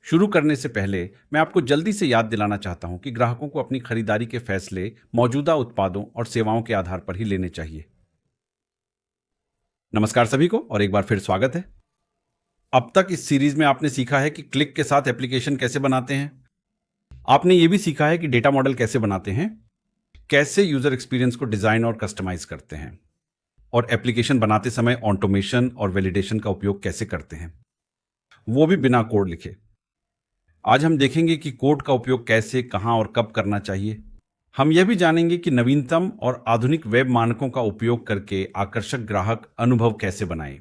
शुरू करने से पहले मैं आपको जल्दी से याद दिलाना चाहता हूं कि ग्राहकों को अपनी खरीदारी के फैसले मौजूदा उत्पादों और सेवाओं के आधार पर ही लेने चाहिए। नमस्कार सभी को और एक बार फिर स्वागत है। अब तक इस सीरीज में आपने सीखा है कि क्लिक के साथ एप्लीकेशन कैसे बनाते हैं। आपने ये भी सीखा है कि डेटा मॉडल कैसे बनाते हैं, कैसे यूजर एक्सपीरियंस को डिजाइन और कस्टमाइज करते हैं, और एप्लीकेशन बनाते समय ऑटोमेशन और वैलिडेशन का उपयोग कैसे करते हैं, वो भी बिना कोड लिखे। आज हम देखेंगे कि कोड का उपयोग कैसे, कहां और कब करना चाहिए। हम यह भी जानेंगे कि नवीनतम और आधुनिक वेब मानकों का उपयोग करके आकर्षक ग्राहक अनुभव कैसे बनाएं।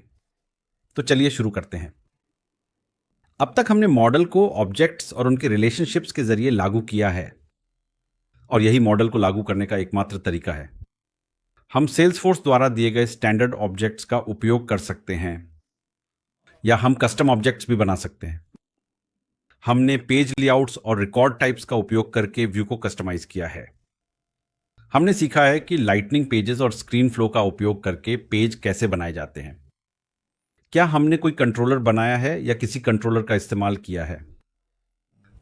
तो चलिए शुरू करते हैं। अब तक हमने मॉडल को ऑब्जेक्ट्स और उनके रिलेशनशिप्स के जरिए लागू किया है, और यही मॉडल को लागू करने का एकमात्र तरीका है। हम सेल्सफोर्स द्वारा दिए गए स्टैंडर्ड ऑब्जेक्ट्स का उपयोग कर सकते हैं, या हम कस्टम ऑब्जेक्ट्स भी बना सकते हैं। हमने पेज लेआउट्स और रिकॉर्ड टाइप्स का उपयोग करके व्यू को कस्टमाइज किया है। हमने सीखा है कि लाइटनिंग पेजेस और स्क्रीन फ्लो का उपयोग करके पेज कैसे बनाए जाते हैं। क्या हमने कोई कंट्रोलर बनाया है या किसी कंट्रोलर का इस्तेमाल किया है?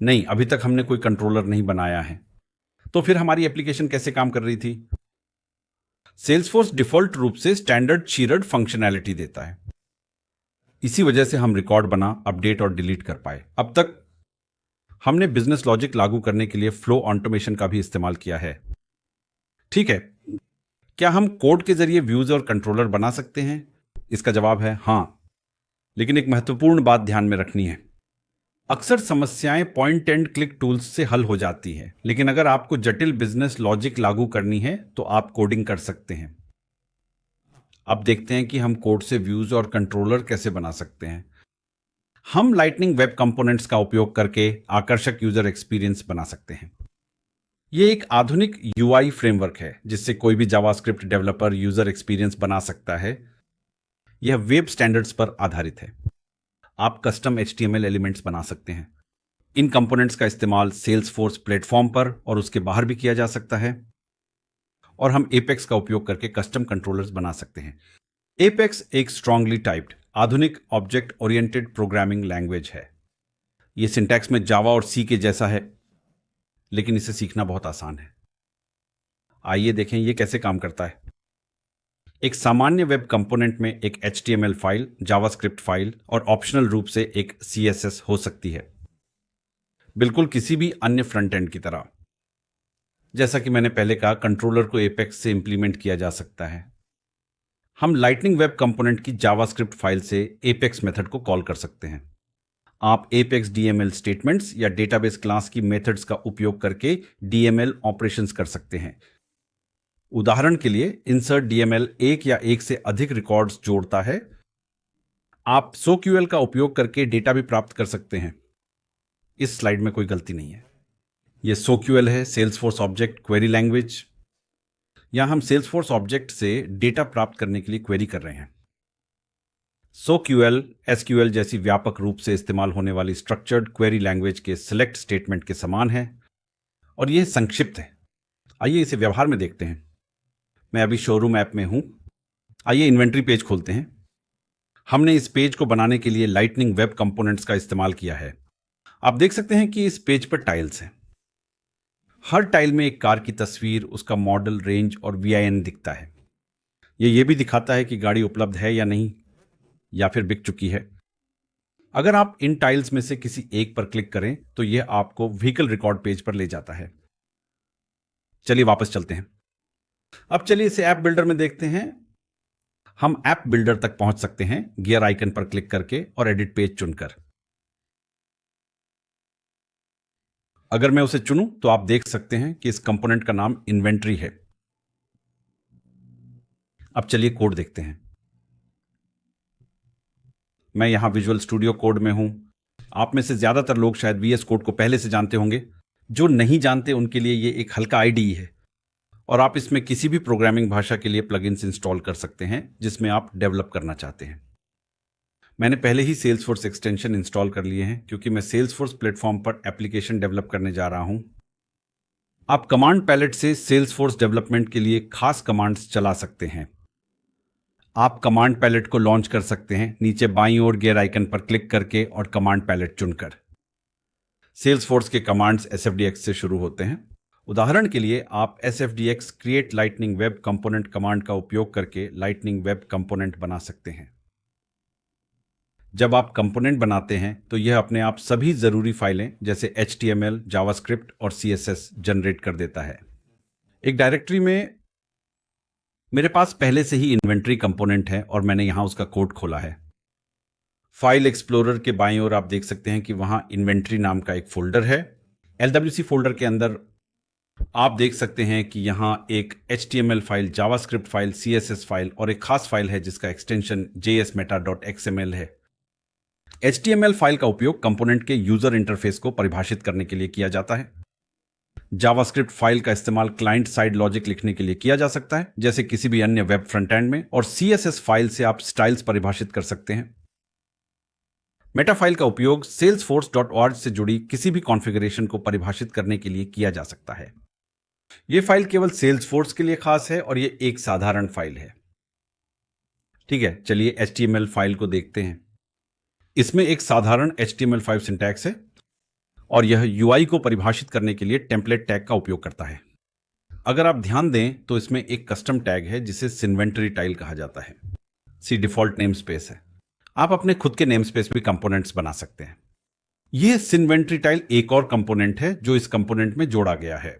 नहीं, अभी तक हमने कोई कंट्रोलर नहीं बनाया है। तो फिर हमारी एप्लीकेशन कैसे काम कर रही थी? सेल्सफोर्स डिफॉल्ट रूप से स्टैंडर्ड शीर्ड फंक्शनैलिटी देता है। इसी वजह से हम रिकॉर्ड बना, अपडेट और डिलीट कर पाए। अब तक हमने बिजनेस लॉजिक लागू करने के लिए फ्लो ऑटोमेशन का भी इस्तेमाल किया है। ठीक है, क्या हम कोड के जरिए व्यूज और कंट्रोलर बना सकते हैं? इसका जवाब है हां, लेकिन एक महत्वपूर्ण बात ध्यान में रखनी है। अक्सर समस्याएं पॉइंट एंड क्लिक टूल्स से हल हो जाती है, लेकिन अगर आपको जटिल बिजनेस लॉजिक लागू करनी है तो आप कोडिंग कर सकते हैं। अब देखते हैं कि हम कोड से व्यूज और कंट्रोलर कैसे बना सकते हैं। हम लाइटनिंग वेब कंपोनेंट्स का उपयोग करके आकर्षक यूजर एक्सपीरियंस बना सकते हैं। यह एक आधुनिक यूआई फ्रेमवर्क है जिससे कोई भी जावास्क्रिप्ट डेवलपर यूजर एक्सपीरियंस बना सकता है। यह वेब स्टैंडर्ड्स पर आधारित है। आप कस्टम HTML एलिमेंट्स बना सकते हैं। इन कंपोनेंट्स का इस्तेमाल सेल्सफोर्स प्लेटफॉर्म पर और उसके बाहर भी किया जा सकता है। और हम एपेक्स का उपयोग करके कस्टम कंट्रोलर्स बना सकते हैं। एपेक्स एक स्ट्रांगली टाइप्ड आधुनिक ऑब्जेक्ट ओरिएंटेड प्रोग्रामिंग लैंग्वेज है। यह सिंटैक्स में जावा और सी के जैसा है, लेकिन इसे सीखना बहुत आसान है। आइए देखें यह कैसे काम करता है। एक सामान्य वेब कंपोनेंट में एक HTML फाइल, जावास्क्रिप्ट फाइल और ऑप्शनल रूप से एक CSS हो सकती है, बिल्कुल किसी भी अन्य फ्रंट एंड की तरह। जैसा कि मैंने पहले कहा, कंट्रोलर को एपेक्स से इंप्लीमेंट किया जा सकता है। हम लाइटनिंग वेब कंपोनेंट की जावास्क्रिप्ट फाइल से एपेक्स मेथड को कॉल कर सकते हैं। आप एपेक्स DML स्टेटमेंट्स या डेटाबेस क्लास की मेथड्स का उपयोग करके DML ऑपरेशंस कर सकते हैं। उदाहरण के लिए, इंसर्ट DML एक या एक से अधिक रिकॉर्ड्स जोड़ता है। आप SOQL का उपयोग करके डेटा भी प्राप्त कर सकते हैं। इस स्लाइड में कोई गलती नहीं है। यह SOQL है, सेल्सफोर्स ऑब्जेक्ट क्वेरी लैंग्वेज। यहां हम सेल्सफोर्स ऑब्जेक्ट से डेटा प्राप्त करने के लिए क्वेरी कर रहे हैं। SOQL SQL जैसी व्यापक रूप से इस्तेमाल होने वाली स्ट्रक्चर्ड क्वेरी लैंग्वेज के सिलेक्ट स्टेटमेंट के समान है, और यह संक्षिप्त है। आइए इसे व्यवहार में देखते हैं। मैं अभी शोरूम ऐप में हूं। आइए इन्वेंट्री पेज खोलते हैं। हमने इस पेज को बनाने के लिए लाइटनिंग वेब कंपोनेंट्स का इस्तेमाल किया है। आप देख सकते हैं कि इस पेज पर टाइल्स हैं। हर टाइल में एक कार की तस्वीर, उसका मॉडल, रेंज और VIN दिखता है। यह भी दिखाता है कि गाड़ी उपलब्ध है या नहीं, या फिर बिक चुकी है। अगर आप इन टाइल्स में से किसी एक पर क्लिक करें तो यह आपको व्हीकल रिकॉर्ड पेज पर ले जाता है। चलिए वापस चलते हैं। अब चलिए इसे ऐप बिल्डर में देखते हैं। हम ऐप बिल्डर तक पहुंच सकते हैं गियर आइकन पर क्लिक करके और एडिट पेज चुनकर। अगर मैं उसे चुनूं तो आप देख सकते हैं कि इस कंपोनेंट का नाम इन्वेंट्री है। अब चलिए कोड देखते हैं। मैं यहां विजुअल स्टूडियो कोड में हूं। आप में से ज्यादातर लोग शायद VS कोड को पहले से जानते होंगे। जो नहीं जानते उनके लिए यह एक हल्का IDE है, और आप इसमें किसी भी प्रोग्रामिंग भाषा के लिए प्लगइन्स इंस्टॉल कर सकते हैं जिसमें आप डेवलप करना चाहते हैं। मैंने पहले ही सेल्सफोर्स एक्सटेंशन इंस्टॉल कर लिए हैं क्योंकि मैं सेल्सफोर्स प्लेटफॉर्म पर एप्लीकेशन डेवलप करने जा रहा हूं। आप कमांड पैलेट से सेल्सफोर्स डेवलपमेंट के लिए खास कमांड्स चला सकते हैं। आप कमांड पैलेट को लॉन्च कर सकते हैं नीचे बाईं ओर गियर आइकन पर क्लिक करके और कमांड पैलेट चुनकर। सेल्सफोर्स के कमांड्स SFDX से शुरू होते हैं। उदाहरण के लिए आप SFDX create lightning web component command का उपयोग करके लाइटनिंग वेब कंपोनेंट बना सकते हैं। जब आप कंपोनेंट बनाते हैं तो यह अपने आप सभी जरूरी फाइलें जैसे HTML, जावास्क्रिप्ट और CSS जनरेट कर देता है। एक डायरेक्टरी में मेरे पास पहले से ही इन्वेंट्री कंपोनेंट है और मैंने यहां उसका कोड खोला है। फाइल एक्सप्लोरर के बाईं ओर आप देख सकते हैं कि वहां इन्वेंट्री नाम का एक फोल्डर है। LWC फोल्डर के अंदर आप देख सकते हैं कि यहां एक HTML file, JavaScript file, CSS file और एक खास फाइल है जिसका एक्सटेंशन jsmeta.xml है। HTML फाइल का उपयोग कंपोनेंट के यूजर इंटरफेस को परिभाषित करने के लिए किया जाता है। जावास्क्रिप्ट फाइल का इस्तेमाल क्लाइंट साइड लॉजिक लिखने के लिए किया जा सकता है, जैसे किसी भी अन्य वेब फ्रंट एंड में, और CSS फाइल से आप स्टाइल्स परिभाषित कर सकते हैं। मेटा फाइल का उपयोग salesforce.org से जुड़ी किसी भी कॉन्फ़िगरेशन को परिभाषित करने के लिए किया जा सकता है। यह फाइल केवल सेल्सफोर्स के लिए खास है और यह एक साधारण फाइल है। ठीक है, चलिए HTML फाइल को देखते हैं। इसमें एक साधारण HTML5 सिंटैक्स है और यह UI को परिभाषित करने के लिए टेम्पलेट टैग का उपयोग करता है। अगर आप ध्यान दें तो इसमें एक कस्टम टैग है जिसे सिन्वेंटरी टाइल कहा जाता है। सी डिफॉल्ट नेम स्पेस है। आप अपने खुद के नेम स्पेस में कंपोनेंट्स बना सकते हैं। यह सिन्वेंटरी टाइल एक और कंपोनेंट है जो इस कंपोनेंट में जोड़ा गया है।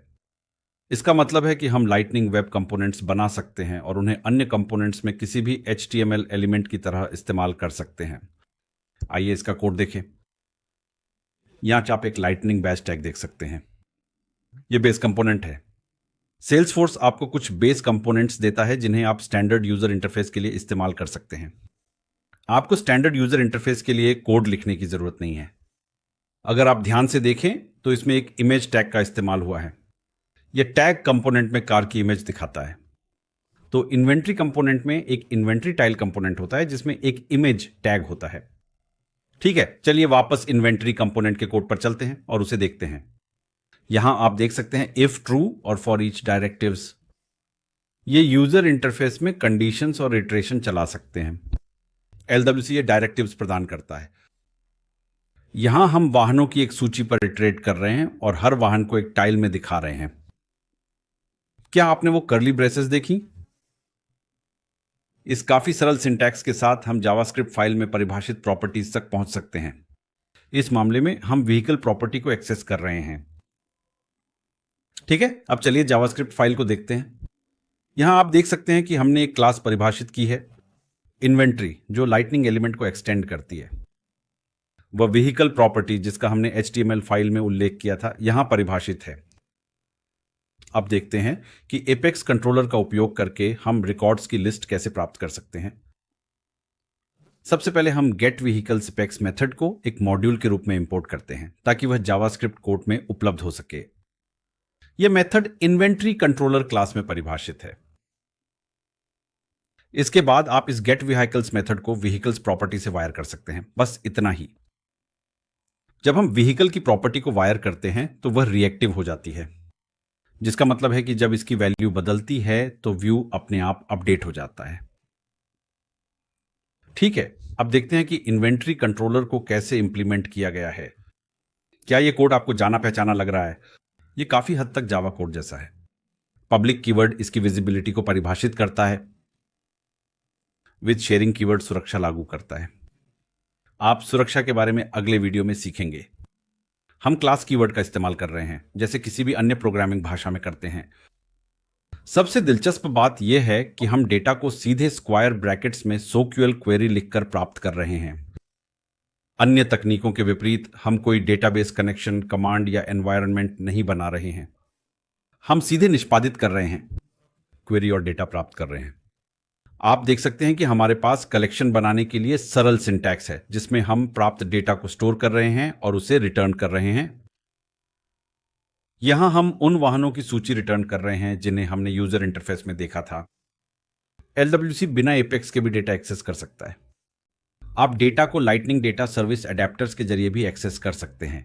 इसका मतलब है कि हम लाइटनिंग वेब कंपोनेंट्स बना सकते हैं और उन्हें अन्य कंपोनेंट्स में किसी भी HTML एलिमेंट की तरह इस्तेमाल कर सकते हैं। आइए इसका कोड देखें। यहां आप एक लाइटनिंग बैच टैग देख सकते हैं। यह बेस कंपोनेंट है। सेल्सफोर्स आपको कुछ बेस कंपोनेंट्स देता है जिन्हें आप स्टैंडर्ड यूजर इंटरफेस के लिए इस्तेमाल कर सकते हैं। आपको स्टैंडर्ड यूजर इंटरफेस के लिए कोड लिखने की जरूरत नहीं है। अगर आप ध्यान से देखें तो इसमें एक इमेज टैग का इस्तेमाल हुआ है। यह टैग कंपोनेंट में कार की इमेज दिखाता है। तो इन्वेंट्री कंपोनेंट में एक इन्वेंट्री टाइल कंपोनेंट होता है जिसमें एक इमेज टैग होता है। ठीक है, चलिए वापस इन्वेंट्री कंपोनेंट के कोड पर चलते हैं और उसे देखते हैं। यहां आप देख सकते हैं इफ ट्रू और फॉर ईच डायरेक्टिव्स। ये यूजर इंटरफेस में कंडीशंस और इटरेशन चला सकते हैं। LWC ये डायरेक्टिव्स प्रदान करता है। यहां हम वाहनों की एक सूची पर इटरेट कर रहे हैं और हर वाहन को एक टाइल में दिखा रहे हैं। क्या आपने वो कर्ली ब्रेसेस देखी? इस काफी सरल सिंटैक्स के साथ हम जावास्क्रिप्ट फाइल में परिभाषित प्रॉपर्टीज तक पहुंच सकते हैं। इस मामले में हम व्हीकल प्रॉपर्टी को एक्सेस कर रहे हैं। ठीक है, अब चलिए जावास्क्रिप्ट फाइल को देखते हैं। यहां आप देख सकते हैं कि हमने एक क्लास परिभाषित की है, इन्वेंट्री, जो लाइटनिंग एलिमेंट को एक्सटेंड करती है। वह व्हीकल प्रॉपर्टी जिसका हमने HTML फाइल में उल्लेख किया था यहां परिभाषित है। अब देखते हैं कि एपेक्स कंट्रोलर का उपयोग करके हम रिकॉर्ड्स की लिस्ट कैसे प्राप्त कर सकते हैं। सबसे पहले हम गेट व्हीकल्स एपेक्स मेथड को एक मॉड्यूल के रूप में इंपोर्ट करते हैं ताकि वह जावास्क्रिप्ट कोड में उपलब्ध हो सके। यह मेथड इन्वेंट्री कंट्रोलर क्लास में परिभाषित है। इसके बाद आप इस गेट व्हीकल्स मेथड को व्हीकल्स प्रॉपर्टी से वायर कर सकते हैं। बस इतना ही। जब हम व्हीकल की प्रॉपर्टी को वायर करते हैं तो वह रिएक्टिव हो जाती है, जिसका मतलब है कि जब इसकी वैल्यू बदलती है तो व्यू अपने आप अपडेट हो जाता है। ठीक है, अब देखते हैं कि इन्वेंट्री कंट्रोलर को कैसे इंप्लीमेंट किया गया है। क्या यह कोड आपको जाना पहचाना लग रहा है? यह काफी हद तक जावा कोड जैसा है। पब्लिक कीवर्ड इसकी विजिबिलिटी को परिभाषित करता है। विद शेयरिंग कीवर्ड सुरक्षा लागू करता है। आप सुरक्षा के बारे में अगले वीडियो में सीखेंगे। हम क्लास कीवर्ड का इस्तेमाल कर रहे हैं जैसे किसी भी अन्य प्रोग्रामिंग भाषा में करते हैं। सबसे दिलचस्प बात यह है कि हम डेटा को सीधे स्क्वायर ब्रैकेट्स में SOQL क्वेरी लिखकर प्राप्त कर रहे हैं। अन्य तकनीकों के विपरीत हम कोई डेटाबेस कनेक्शन, कमांड या एनवायरनमेंट नहीं बना रहे हैं। हम सीधे निष्पादित कर रहे हैं, क्वेरी और डेटा प्राप्त कर रहे हैं। आप देख सकते हैं कि हमारे पास कलेक्शन बनाने के लिए सरल सिंटैक्स है जिसमें हम प्राप्त डेटा को स्टोर कर रहे हैं और उसे रिटर्न कर रहे हैं। यहां हम उन वाहनों की सूची रिटर्न कर रहे हैं जिन्हें हमने यूजर इंटरफेस में देखा था। LWC बिना एपेक्स के भी डेटा एक्सेस कर सकता है। आप डेटा को लाइटनिंग डेटा सर्विस एडेप्टर्स के जरिए भी एक्सेस कर सकते हैं।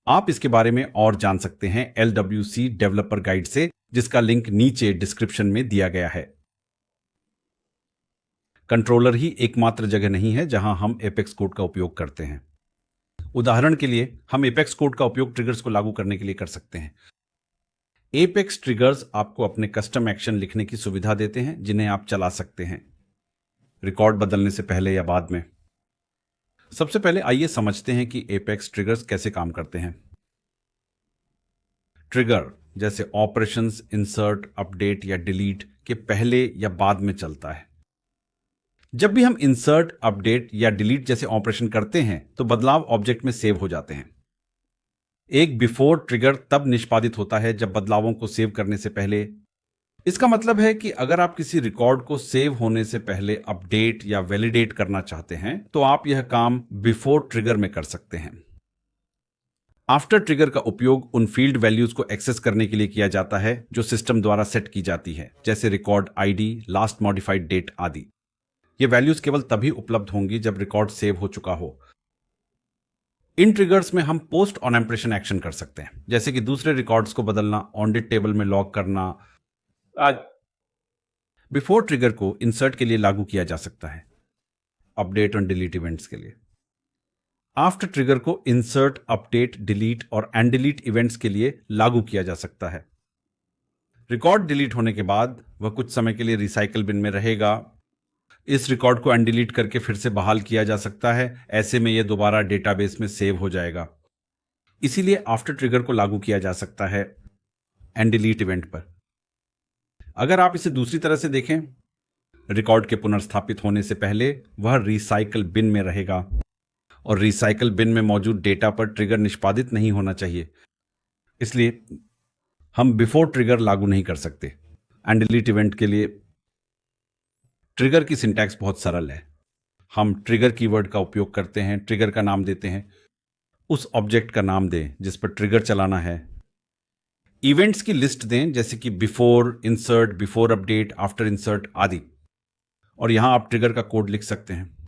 आप इसके बारे में और जान सकते हैं LWC डेवलपर गाइड से, जिसका लिंक नीचे डिस्क्रिप्शन में दिया गया है। कंट्रोलर ही एकमात्र जगह नहीं है जहां हम एपेक्स कोड का उपयोग करते हैं। उदाहरण के लिए हम एपेक्स कोड का उपयोग ट्रिगर्स को लागू करने के लिए कर सकते हैं। एपेक्स ट्रिगर्स आपको अपने कस्टम एक्शन लिखने की सुविधा देते हैं जिन्हें आप चला सकते हैं रिकॉर्ड बदलने से पहले या बाद में। सबसे पहले आइए समझते हैं कि एपेक्स ट्रिगर्स कैसे काम करते हैं। ट्रिगर जैसे ऑपरेशंस इंसर्ट, अपडेट या डिलीट के पहले या बाद में चलता है। जब भी हम इंसर्ट, अपडेट या डिलीट जैसे ऑपरेशन करते हैं तो बदलाव ऑब्जेक्ट में सेव हो जाते हैं। एक बिफोर ट्रिगर तब निष्पादित होता है जब बदलावों को सेव करने से पहले। इसका मतलब है कि अगर आप किसी रिकॉर्ड को सेव होने से पहले अपडेट या वैलिडेट करना चाहते हैं तो आप यह काम बिफोर ट्रिगर में कर सकते हैं। आफ्टर ट्रिगर का उपयोग उन फील्ड वैल्यूज को एक्सेस करने के लिए किया जाता है जो सिस्टम द्वारा सेट की जाती है, जैसे record ID, last modified date आदि। ये वैल्यूज केवल तभी उपलब्ध होंगी जब रिकॉर्ड सेव हो चुका हो। इन ट्रिगर्स में हम पोस्ट ऑन इंप्रेशन एक्शन कर सकते हैं, जैसे कि दूसरे रिकॉर्ड्स को बदलना, ऑनडिट टेबल में लॉग करना। आज बिफोर ट्रिगर को इंसर्ट के लिए लागू किया जा सकता है, अपडेट और डिलीट इवेंट्स के लिए। आफ्टर ट्रिगर को इंसर्ट, अपडेट, डिलीट और अनडिलीट इवेंट्स के लिए लागू किया जा सकता है। रिकॉर्ड डिलीट होने के बाद वह कुछ समय के लिए रिसाइकल बिन में रहेगा। इस रिकॉर्ड को अनडिलीट करके फिर से बहाल किया जा सकता है, ऐसे में यह दोबारा डेटाबेस में सेव हो जाएगा। इसीलिए आफ्टर ट्रिगर को लागू किया जा सकता है अनडिलीट इवेंट पर। अगर आप इसे दूसरी तरह से देखें, रिकॉर्ड के पुनर्स्थापित होने से पहले वह रिसाइकल बिन में रहेगा और रिसाइकल बिन में मौजूद डेटा पर ट्रिगर निष्पादित नहीं होना चाहिए, इसलिए हम बिफोर ट्रिगर लागू नहीं कर सकते। अनडिलीट इवेंट के लिए ट्रिगर की सिंटैक्स बहुत सरल है। हम ट्रिगर कीवर्ड का उपयोग करते हैं, ट्रिगर का नाम देते हैं, उस ऑब्जेक्ट का नाम दें जिस पर ट्रिगर चलाना है, इवेंट्स की लिस्ट दें जैसे कि before insert, before update, after insert आदि, और यहां आप ट्रिगर का कोड लिख सकते हैं।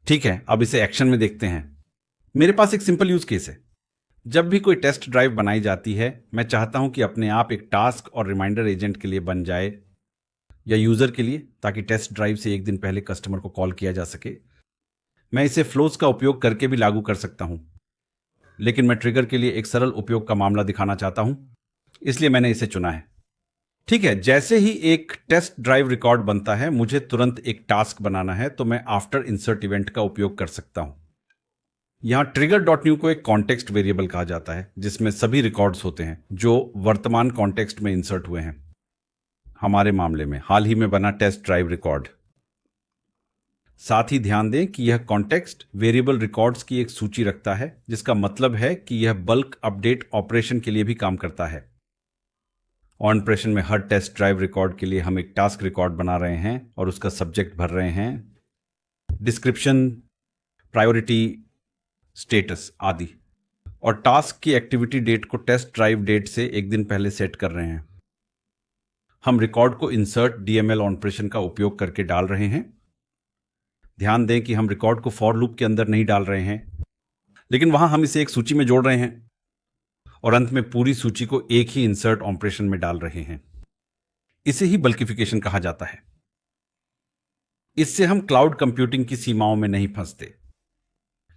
ठीक है, अब इसे एक्शन में देखते हैं। मेरे पास एक सिंपल यूज केस है। जब भी कोई टेस्ट ड्राइव बनाई जाती है, मैं चाहता हूं कि अपने आप एक टास्क और रिमाइंडर एजेंट के लिए बन जाए या यूजर के लिए, ताकि टेस्ट ड्राइव से एक दिन पहले कस्टमर को कॉल किया जा सके। मैं इसे फ्लोज का उपयोग करके भी लागू कर सकता हूं, लेकिन मैं ट्रिगर के लिए एक सरल उपयोग का मामला दिखाना चाहता हूं, इसलिए मैंने इसे चुना है। ठीक है, जैसे ही एक टेस्ट ड्राइव रिकॉर्ड बनता है, मुझे तुरंत एक टास्क बनाना है, तो मैं आफ्टर इंसर्ट इवेंट का उपयोग कर सकता हूं। यहां trigger.new को एक कॉन्टेक्स्ट वेरिएबल कहा जाता है जिसमें सभी रिकॉर्ड्स होते हैं जो वर्तमान कॉन्टेक्स्ट में इंसर्ट हुए हैं। हमारे मामले में हाल ही में बना टेस्ट ड्राइव रिकॉर्ड। साथ ही ध्यान दें कि यह कॉन्टेक्स्ट वेरिएबल रिकॉर्ड्स की एक सूची रखता है, जिसका मतलब है कि यह बल्क अपडेट ऑपरेशन के लिए भी काम करता है। ऑन ऑपरेशन में हर टेस्ट ड्राइव रिकॉर्ड के लिए हम एक टास्क रिकॉर्ड बना रहे हैं और उसका सब्जेक्ट भर रहे हैं, डिस्क्रिप्शन, प्रायोरिटी, स्टेटस आदि, और टास्क की एक्टिविटी डेट को टेस्ट ड्राइव डेट से एक दिन पहले सेट कर रहे हैं। हम रिकॉर्ड को इंसर्ट डीएमएल ऑपरेशन का उपयोग करके डाल रहे हैं। ध्यान दें कि हम रिकॉर्ड को फॉर लूप के अंदर नहीं डाल रहे हैं, लेकिन वहां हम इसे एक सूची में जोड़ रहे हैं और अंत में पूरी सूची को एक ही इंसर्ट ऑपरेशन में डाल रहे हैं। इसे ही बल्किफिकेशन कहा जाता है। इससे हम क्लाउड कंप्यूटिंग की सीमाओं में नहीं फंसते।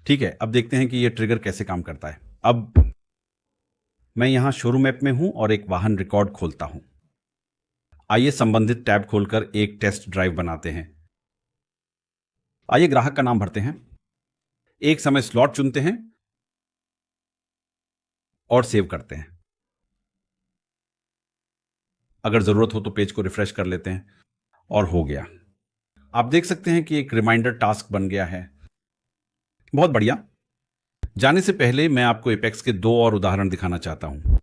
ठीक है, अब देखते हैं कि यह ट्रिगर कैसे काम करता है। अब मैं यहां शोरूम ऐप में हूं और एक वाहन रिकॉर्ड खोलता हूं। आइए संबंधित टैब खोलकर एक टेस्ट ड्राइव बनाते हैं। आइए ग्राहक का नाम भरते हैं, एक समय स्लॉट चुनते हैं और सेव करते हैं। अगर जरूरत हो तो पेज को रिफ्रेश कर लेते हैं और हो गया। आप देख सकते हैं कि एक रिमाइंडर टास्क बन गया है। बहुत बढ़िया। जाने से पहले मैं आपको एपेक्स के दो और उदाहरण दिखाना चाहता हूं,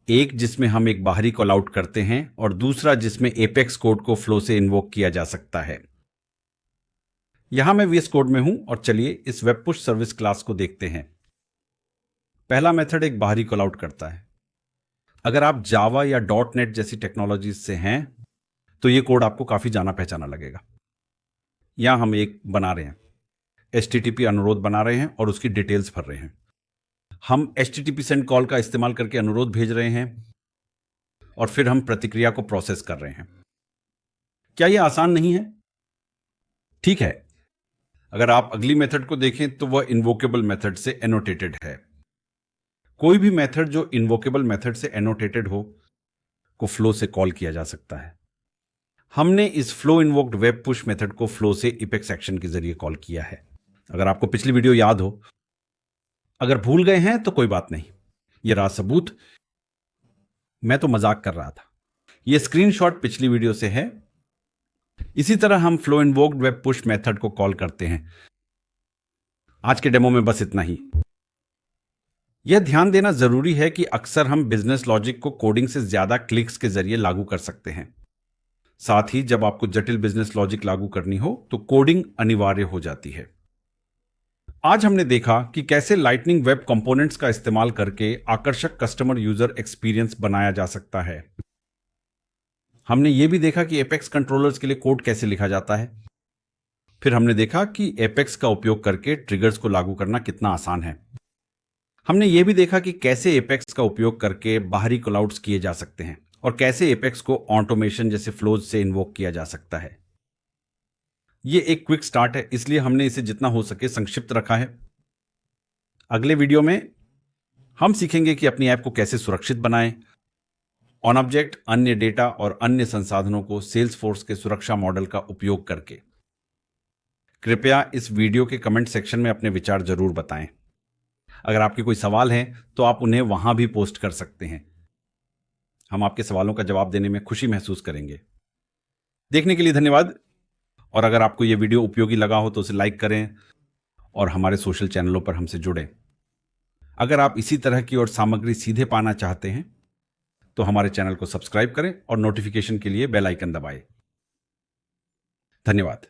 एक जिसमें हम एक बाहरी कॉल आउट करते हैं और दूसरा जिसमें एपेक्स कोड को फ्लो से इन्वोक किया जा सकता है। यहां मैं वीएस कोड में हूं और चलिए इस वेब पुश सर्विस क्लास को देखते हैं। पहला मेथड एक बाहरी कॉल आउट करता है। अगर आप जावा या .NET जैसी टेक्नोलॉजीज से हैं तो यह कोड आपको काफी जाना पहचाना लगेगा। यहां हम एक बना रहे हैं, HTTP अनुरोध बना रहे हैं और उसकी डिटेल्स भर रहे हैं। हम HTTP सेंड कॉल का इस्तेमाल करके अनुरोध भेज रहे हैं और फिर हम प्रतिक्रिया को प्रोसेस कर रहे हैं। क्या यह आसान नहीं है? ठीक है, अगर आप अगली मेथड को देखें तो वह इन्वोकेबल मेथड से एनोटेटेड है। कोई भी मेथड जो इन्वोकेबल मेथड से एनोटेटेड हो को फ्लो से कॉल किया जा सकता है। हमने इस flow invoked web push method को फ्लो से एपेक्स एक्शन के जरिए कॉल किया है। अगर आपको पिछली वीडियो याद हो, अगर भूल गए हैं तो कोई बात नहीं, यह रहा सबूत। मैं तो मजाक कर रहा था। यह स्क्रीनशॉट पिछली वीडियो से है। इसी तरह हम flow invoked web push method को कॉल करते हैं। आज के डेमो में बस इतना ही। यह ध्यान देना जरूरी है कि अक्सर हम बिजनेस लॉजिक को कोडिंग से ज्यादा क्लिक्स के जरिए लागू कर सकते हैं। साथ ही जब आपको जटिल बिजनेस लॉजिक लागू करनी हो तो कोडिंग अनिवार्य हो जाती है। आज हमने देखा कि कैसे लाइटनिंग वेब कंपोनेंट्स का इस्तेमाल करके आकर्षक कस्टमर यूजर एक्सपीरियंस बनाया जा सकता है। हमने यह भी देखा कि एपेक्स कंट्रोलर्स के लिए कोड कैसे लिखा जाता है। फिर हमने देखा कि एपेक्स का उपयोग करके ट्रिगर्स को लागू करना कितना आसान है। हमने यह भी देखा कि कैसे एपेक्स का उपयोग करके बाहरी कॉलआउट्स किए जा सकते हैं और कैसे एपेक्स को ऑटोमेशन जैसे फ्लोज से इन्वोक किया जा सकता है। यह एक क्विक स्टार्ट है, इसलिए हमने इसे जितना हो सके संक्षिप्त रखा है। अगले वीडियो में हम सीखेंगे कि अपनी ऐप को कैसे सुरक्षित बनाएं, ऑन ऑब्जेक्ट, अन्य डेटा और अन्य संसाधनों को सेल्सफोर्स के सुरक्षा मॉडल का उपयोग करके। कृपया इस वीडियो के कमेंट सेक्शन में अपने विचार जरूर बताएं। अगर आपके कोई सवाल हैं तो आप उन्हें वहां भी पोस्ट कर सकते हैं। हम आपके सवालों का जवाब देने में खुशी महसूस करेंगे। देखने के लिए धन्यवाद। और अगर आपको यह वीडियो उपयोगी लगा हो तो उसे लाइक करें और हमारे सोशल चैनलों पर हमसे जुड़ें। अगर आप इसी तरह की और सामग्री सीधे पाना चाहते हैं तो हमारे चैनल को सब्सक्राइब करें और नोटिफिकेशन के लिए बेल आइकन दबाएं। धन्यवाद।